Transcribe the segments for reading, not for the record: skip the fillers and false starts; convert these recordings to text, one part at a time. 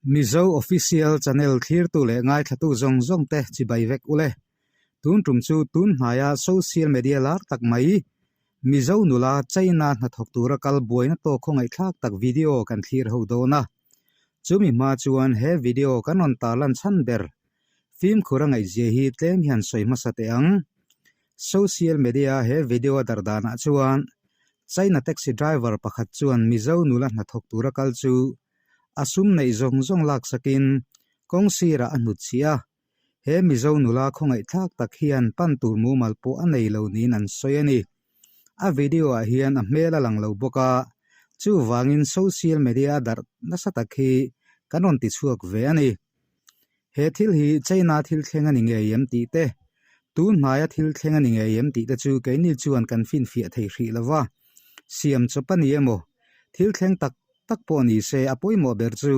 Mizo official channel thir tu le ngai thatu zong zong te chi bai vek ule tun tum chu tun haya social media lak tak mai Mizo nula China na thok tura kal boina to khongai thak tak video kan thir ho do na chumi ma chuan he video kanon talan chan ber film khurangai je hi tlem hian soima sate ang social media he video dardana chuan China taxi driver pakhat chuan Mizo nula na thok tura kal chu asum nei zong zong lak sakin kong sira anut chia he Mizo nula khongai thak tak hian pan tur mu malpo anei lo nin an soyani a video a hian a mela lang lo boka chu wangin social media dar nasataki kanon ti chuak ve ani he thil hi China thil thlenga ni nge yam ti te tun maya thil thlenga ni nge yam ti te chu ke ni chuan kan fin fia thei hri lawa siam chopani emo thil thleng tak tak po ni se apoi mo ber chu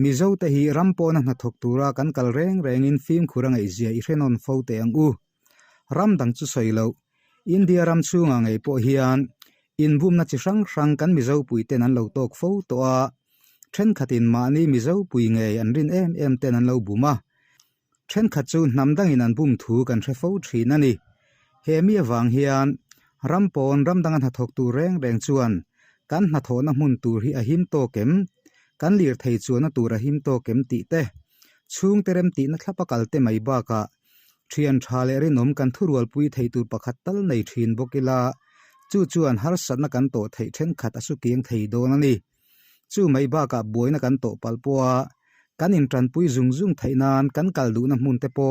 Mizo te hi rampo na thok tura kan kal reng reng in film khuranga izia I renon fote ang u ram dang chu soilo India ram chunga ngai po hian in bum na chi sang sang kan Mizo pui ten an lo tok fo to a then khatin mani Mizo pui nge an rin em ten an lo buma then khat chu namdang in an bum thu kan thre fo thin ani he mi awang hian rampon ramdang an thok tu reng reng chuan kan na thona mun tur hi a him to kem kan lir thei chuana tur a him to kem ti te chung terem ti na thlapa kalte mai ba ka thian thale ri nom kan thurual pui thei tur pakhat tal nei thin bokila chu chuan har satna kan to thei then khat asu kieng thei don ani chu mai ba ka boina kan to palpoa kan in tran pui zung zung theinan kan kal du na mun te po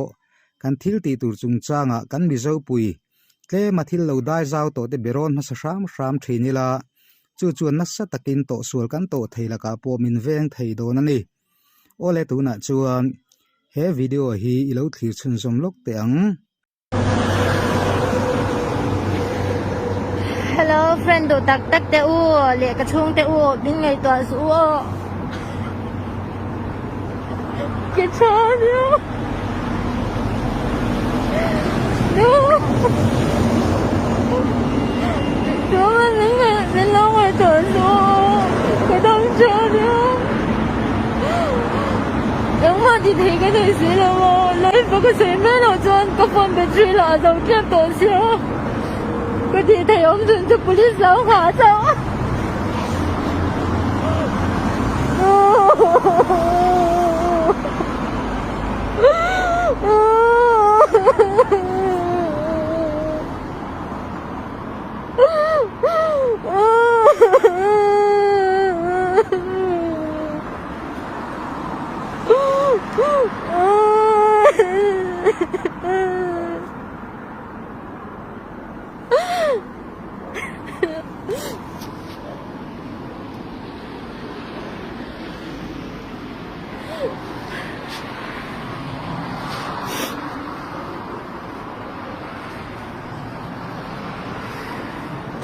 kan thil ti tur chung changa kan Mizo pui tle mathil lo dai zau to te beron ma sa ram thinila chu chuan na sa takin to sul kan to theila ka po min veng thei don ani ole tu na chuan he video hi ilo thlir chun som lok te ang hello friend do tak tak te u le ka chung te u ding ngai to su o ke cha no no do ma nên lo ngoài to su cái đông cha no đúng mà thì thấy cái thời sự là lấy vào cái sợi mê nào cho có phần bị truy là đầu tiên tổ siêu cái thì thấy ông dừng cho police giáo hả sao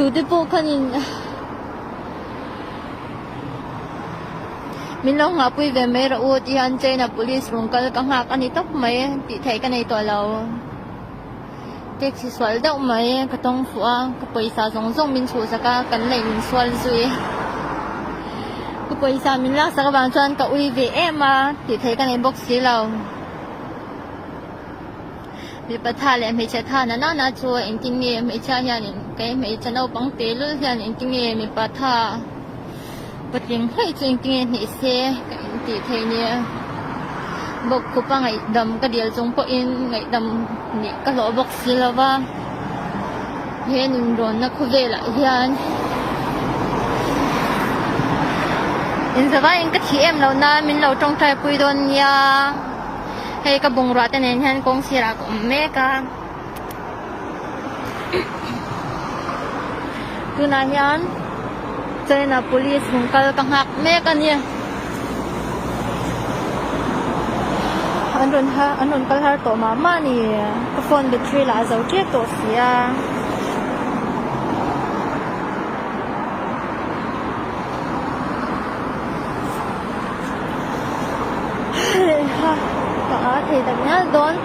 tụi tôi bộ khăn nhìn mình lo ngã bùi về mấy rồi thì anh chơi là police rung cái ngạc anh ấy tóc mấy bị thấy cái này tội lâu tiếc chỉ xoay đâu mấy cái tông phụ cái पैसा giống giống mình chủ sao cái này mình xoay rồi cái पैसा mình lắc sao bạn chọn cái uy về em mà thì thấy cái này bốc xí lâu bị bắt thà lại mấy cha thà nó chua anh kinh nghiệm mấy cha nhà này cái mấy cha đâu bằng tế luôn nhà anh kinh nghiệm bị bắt thà bắt riêng hay chuyện kinh nghiệm này xe cái thì thấy nè bốc cúp ngày đầm cái điều trong bộ in ngày đầm nè cái lỗ bốc xí lâu ba hiện rồi nó cứ về lại hiện in giờ vậy cái chị em lâu na mình lâu trong trai bùi đồn nha hay cái bông rạ tên hiện công sĩ ra cũng mẹ cả tu na hiện chơi na police hung kal kang hak mẹ cả nha anh kal har to mama ni cái phone battery là dấu chết to xia thì tập nhá đón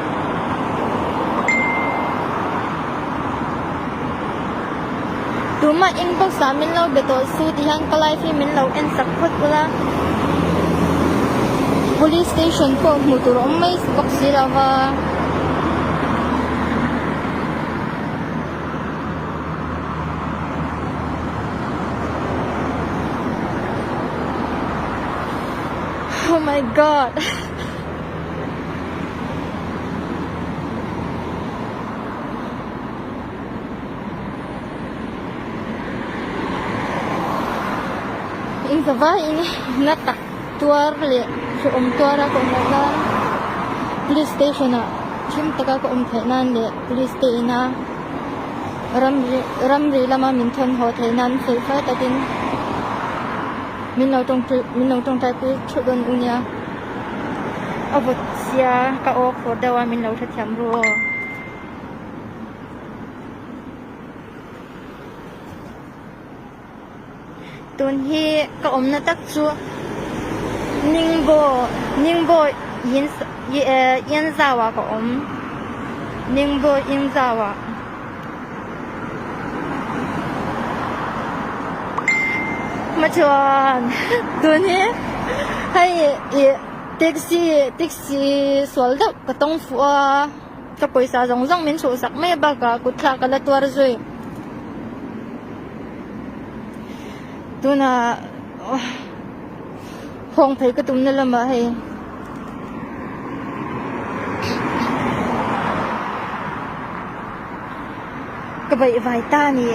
đúng mà inbox sa mình lâu bị tổ su thì hang kalai phi mình lâu en sắc phật la police station po muturong may bak sila ka oh my god. Yung babae ini natak tuar le so tuara ko na police station na chim taka ko thainan le police station na ramri lama min thon ho thainan fe fa ta tin min no tong tai pu chudon unya abot sia ka o ko dawa min lo thathiam ro tun hi ka na tak chu ningbo yin zawa ka ningbo yin zawa ma chuan tun hi hai taxi swal da ka tong fu ka paisa jong min chu sak me ba ka kutla ka la twar zoi tuna hong phai ka tum na lama hai ka bai vai ta ni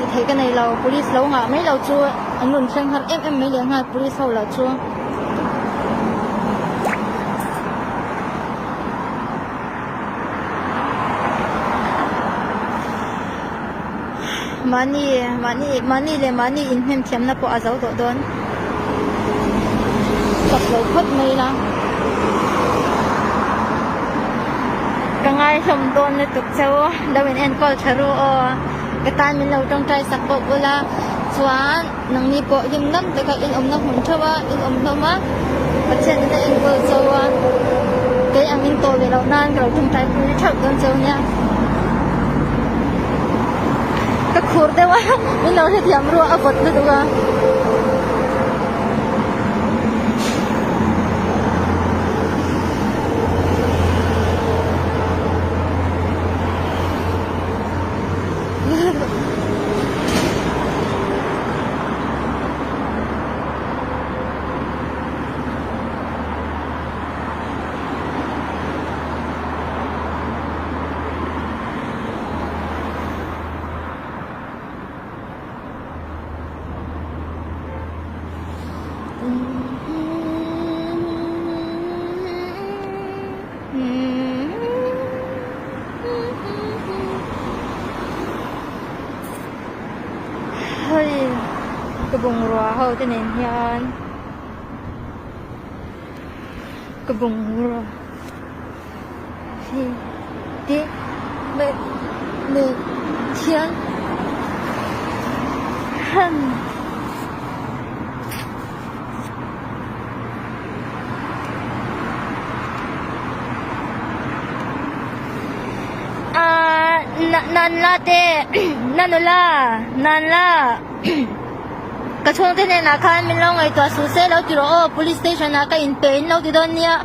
thì thấy cái này là police lâu ngã mấy lâu chưa anh luôn sang hạt em mấy liền hai police sau là chưa money in hem thiam na po azau do don sắp lâu khất mấy la cái ngay xong don này tục châu đâu bên em coi charu cái tay mình lâu trong trai sạc bộ la xóa nắng ni bộ dừng nấm tới cái in ống nấm hồn châu in ống nấm á và trên cái in vừa châu cái anh in tôi về lâu nan cái lâu trong trai cũng chợt con châu nha cái khur đấy quá mình lâu thì thiam rùa vật nữa đúng không cái bùng rùa hơi thế này nha cái bùng rùa thì đi mẹ nửa thiên hân nan la te nan la cái chung thế này là khai mình lâu ngày tòa số xe lâu từ đó police station là cái in pain lâu từ đó nha